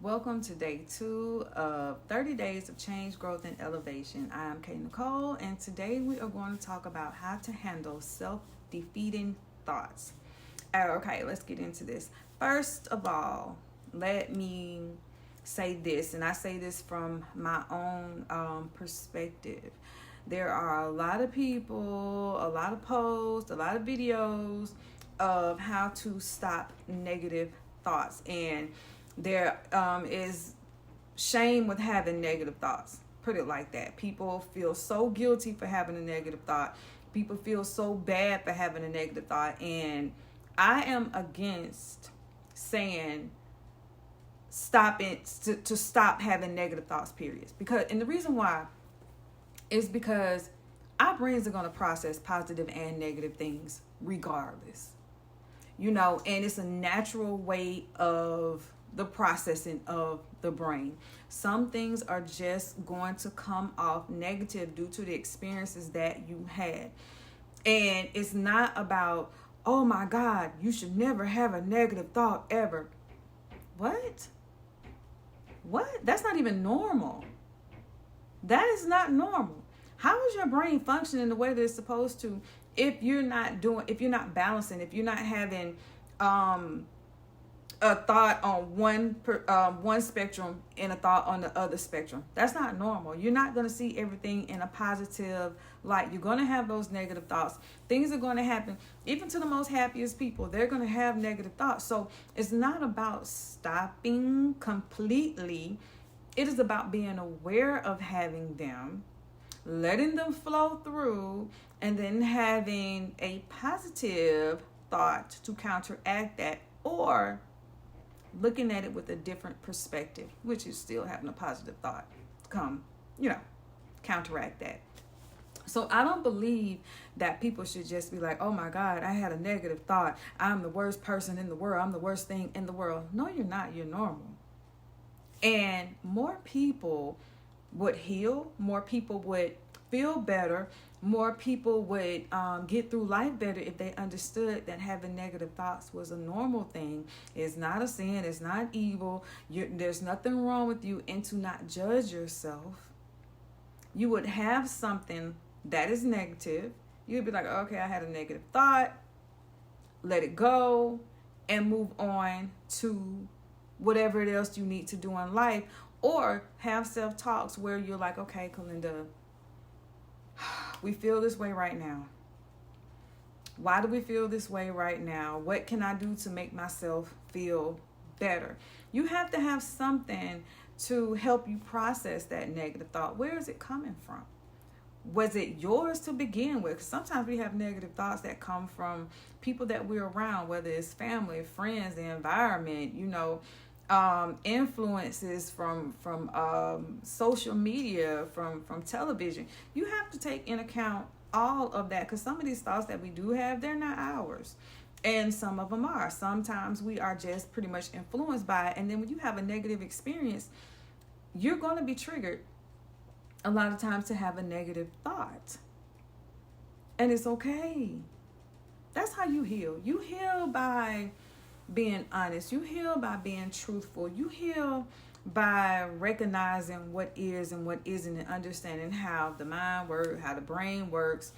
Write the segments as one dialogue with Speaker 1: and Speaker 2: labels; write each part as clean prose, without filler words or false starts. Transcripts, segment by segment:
Speaker 1: Welcome to day 2 of 30 Days of Change, Growth, and Elevation. I am Kay Nicole, and today we are going to talk about how to handle self defeating thoughts. Okay, let's get into this. First of all, let me say this, and I say this from my own perspective. There are a lot of people, a lot of posts, a lot of videos of how to stop negative thoughts, and there is shame with having negative thoughts. Put it like that. People feel so guilty for having a negative thought. People feel so bad for having a negative thought. And I am against saying stop it to stop having negative thoughts, periods. And the reason why is because our brains are going to process positive and negative things regardless. And it's a natural way of the processing of the brain. Some things are just going to come off negative due to the experiences that you had. And it's not about, oh my God, you should never have a negative thought ever. What? That's not even normal. That is not normal. How is your brain functioning the way that it's supposed to if you're not balancing, if you're not having a thought on one spectrum and a thought on the other spectrum? That's not normal. You're not going to see everything in a positive light. You're going to have those negative thoughts. Things are going to happen. Even to the most happiest people, they're going to have negative thoughts. So it's not about stopping completely. It is about being aware of having them, letting them flow through, and then having a positive thought to counteract that, or looking at it with a different perspective, which is still having a positive thought come, counteract that. So I don't believe that people should just be like, oh my God, I had a negative thought. I'm the worst person in the world. I'm the worst thing in the world. No, you're not. You're normal. And more people would heal. More people would feel better. More people would get through life better if they understood that having negative thoughts was a normal thing. It's not a sin. It's not evil. There's nothing wrong with you, and to not judge yourself. You would have something that is negative. You'd be like, okay, I had a negative thought. Let it go and move on to whatever else you need to do in life. Or have self-talks where you're like, okay, Kalinda, we feel this way right now. Why do we feel this way right now? What can I do to make myself feel better? You have to have something to help you process that negative thought. Where is it coming from? Was it yours to begin with? 'Cause sometimes we have negative thoughts that come from people that we're around, whether it's family, friends, the environment, influences from social media, from television. You have to take in account all of that, because some of these thoughts that we do have, they're not ours, and some of them are. Sometimes we are just pretty much influenced by it, and then when you have a negative experience, you're going to be triggered a lot of times to have a negative thought, and it's okay. That's how you heal. You heal by being honest. You heal by being truthful. You heal by recognizing what is and what isn't, and understanding how the mind works, how the brain works,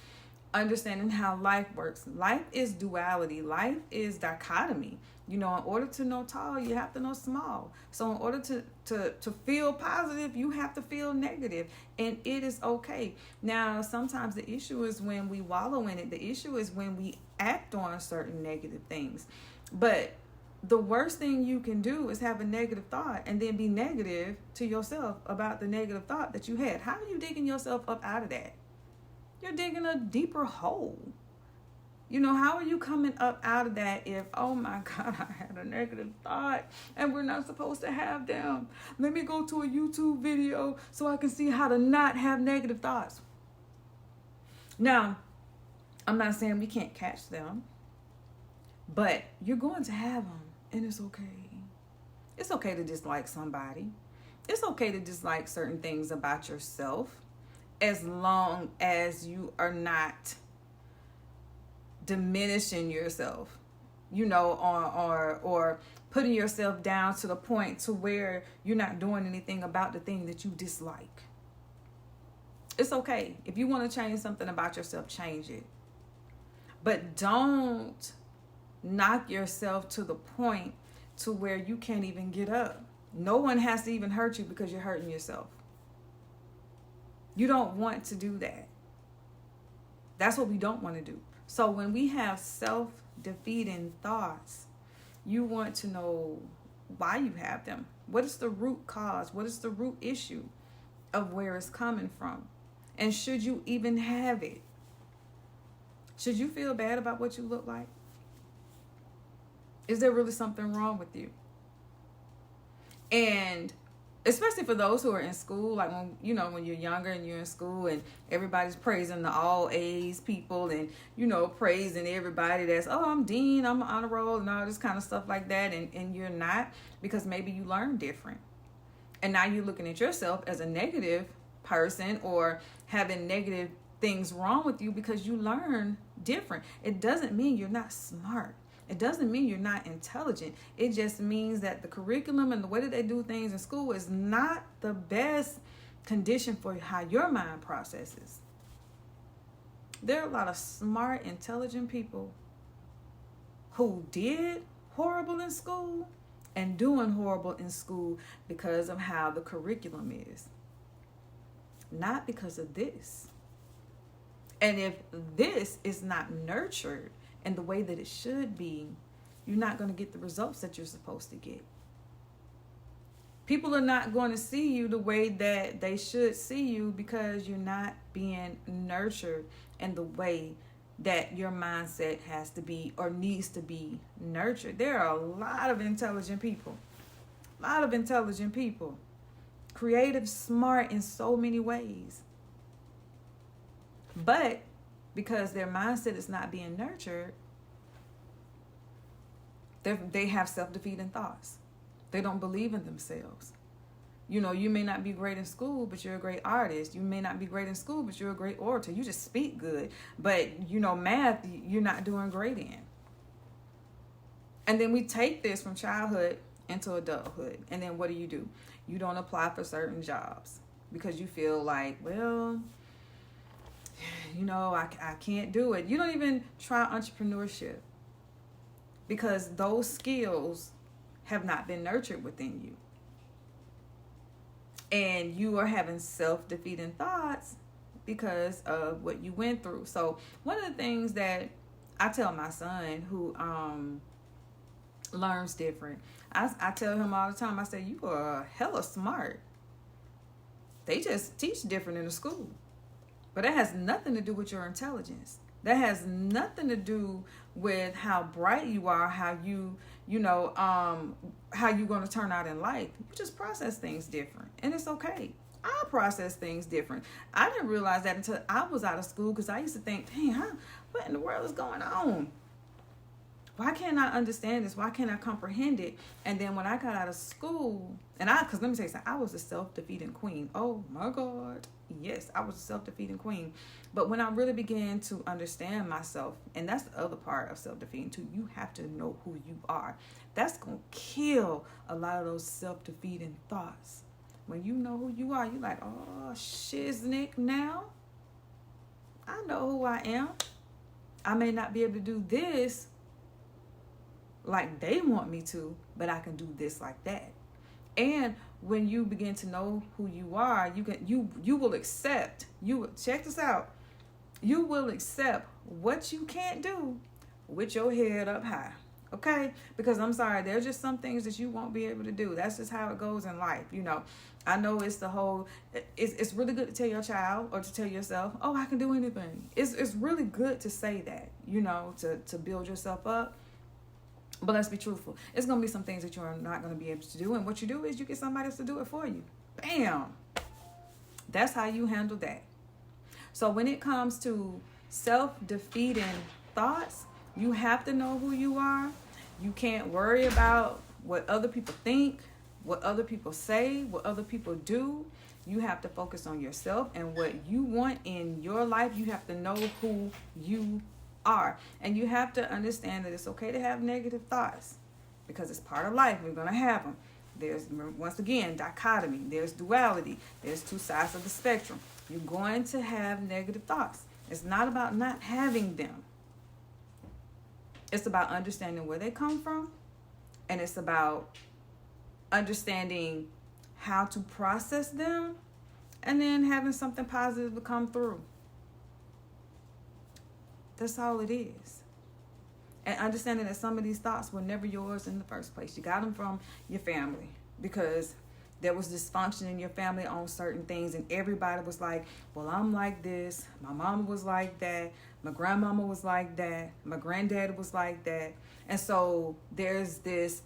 Speaker 1: understanding how life works. Life is duality. Life is dichotomy. In order to know tall, you have to know small. So in order to feel positive, you have to feel negative. And it is okay. Now, sometimes the issue is when we wallow in it. The issue is when we act on certain negative things. But the worst thing you can do is have a negative thought and then be negative to yourself about the negative thought that you had. How are you digging yourself up out of that? You're digging a deeper hole. How are you coming up out of that if, oh my God, I had a negative thought and we're not supposed to have them? Let me go to a YouTube video so I can see how to not have negative thoughts. Now, I'm not saying we can't catch them, but you're going to have them, and it's okay. It's okay to dislike somebody. It's okay to dislike certain things about yourself, as long as you are not diminishing yourself. or putting yourself down to the point to where you're not doing anything about the thing that you dislike. It's okay. If you want to change something about yourself, change it. But don't knock yourself to the point to where you can't even get up. No one has to even hurt you because you're hurting yourself. You don't want to do that. That's what we don't want to do. So when we have self-defeating thoughts, you want to know why you have them. What is the root cause? What is the root issue of where it's coming from? And should you even have it? Should you feel bad about what you look like? Is there really something wrong with you? And especially for those who are in school, like when you're younger and you're in school and everybody's praising the all A's people and, praising everybody that's, oh, I'm dean, I'm honor roll and all this kind of stuff like that. And you're not, because maybe you learn different. And now you're looking at yourself as a negative person or having negative things wrong with you because you learn different. It doesn't mean you're not smart. It doesn't mean you're not intelligent. It just means that the curriculum and the way that they do things in school is not the best condition for how your mind processes. There are a lot of smart, intelligent people who did horrible in school and doing horrible in school because of how the curriculum is. Not because of this. And if this is not nurtured in the way that it should be, you're not going to get the results that you're supposed to get. People are not going to see you the way that they should see you because you're not being nurtured in the way that your mindset has to be or needs to be nurtured. There are a lot of intelligent people. Creative, smart in so many ways. But because their mindset is not being nurtured, they have self-defeating thoughts. They don't believe in themselves. You may not be great in school, but you're a great artist. You may not be great in school, but you're a great orator. You just speak good. But, math, you're not doing great in. And then we take this from childhood into adulthood. And then what do? You don't apply for certain jobs because you feel like, well, I can't do it. You don't even try entrepreneurship because those skills have not been nurtured within you. And you are having self-defeating thoughts because of what you went through. So one of the things that I tell my son who learns different, I tell him all the time, I say, you are hella smart. They just teach different in the school. But that has nothing to do with your intelligence. That has nothing to do with how bright you are, how how you're going to turn out in life. You just process things different, and it's okay. I process things different. I didn't realize that until I was out of school because I used to think, dang, what in the world is going on? Why can't I understand this? Why can't I comprehend it? And then when I got out of school, because let me tell you something, I was a self-defeating queen. Oh my God. Yes, I was a self-defeating queen. But when I really began to understand myself, and that's the other part of self-defeating too, you have to know who you are. That's going to kill a lot of those self-defeating thoughts. When you know who you are, you're like, oh, shiznick now. I know who I am. I may not be able to do this like they want me to, but I can do this like that. And when you begin to know who you are, you will accept. Check this out. You will accept what you can't do with your head up high. Okay? Because I'm sorry, there's just some things that you won't be able to do. That's just how it goes in life. I know it's it's really good to tell your child or to tell yourself, oh, I can do anything. It's really good to say that, to build yourself up. But let's be truthful. It's going to be some things that you're not going to be able to do. And what you do is you get somebody else to do it for you. Bam. That's how you handle that. So when it comes to self-defeating thoughts, you have to know who you are. You can't worry about what other people think, what other people say, what other people do. You have to focus on yourself and what you want in your life. You have to know who you are. And you have to understand that it's okay to have negative thoughts because it's part of life. We're going to have them. There's, once again, dichotomy. There's duality. There's two sides of the spectrum. You're going to have negative thoughts. It's not about not having them. It's about understanding where they come from. And it's about understanding how to process them. And then having something positive to come through. That's all it is. And understanding that some of these thoughts were never yours in the first place. You got them from your family because there was dysfunction in your family on certain things, and everybody was like, well, I'm like this. My mama was like that. My grandmama was like that. My granddad was like that. And so there's this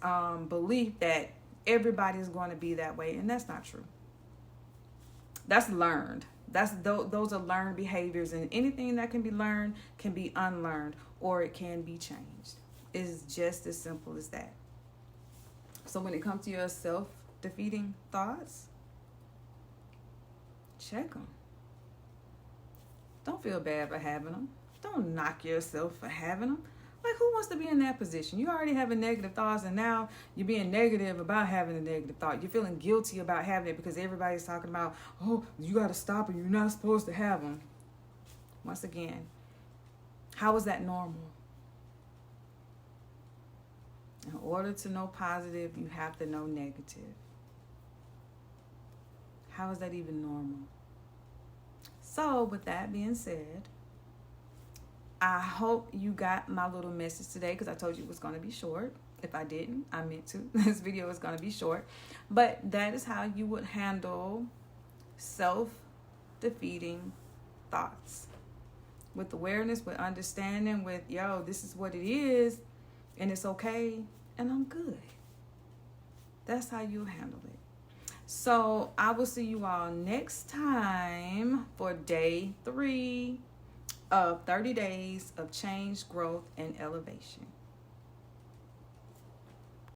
Speaker 1: belief that everybody is going to be that way, and that's not true. That's learned. Those are learned behaviors, and anything that can be learned can be unlearned, or it can be changed. It's just as simple as that. So when it comes to your self-defeating thoughts, check them. Don't feel bad for having them. Don't knock yourself for having them. Like, who wants to be in that position? You already have a negative thoughts, and now you're being negative about having a negative thought. You're feeling guilty about having it because everybody's talking about, oh, you got to stop it. You're not supposed to have them. Once again, how is that normal? In order to know positive, you have to know negative. How is that even normal? So, with that being said, I hope you got my little message today because I told you it was going to be short. If I didn't, I meant to. This video is going to be short. But that is how you would handle self-defeating thoughts. With awareness, with understanding, with, yo, this is what it is, and it's okay, and I'm good. That's how you handle it. So I will see you all next time for day 3 of 30 days of change, growth, and elevation.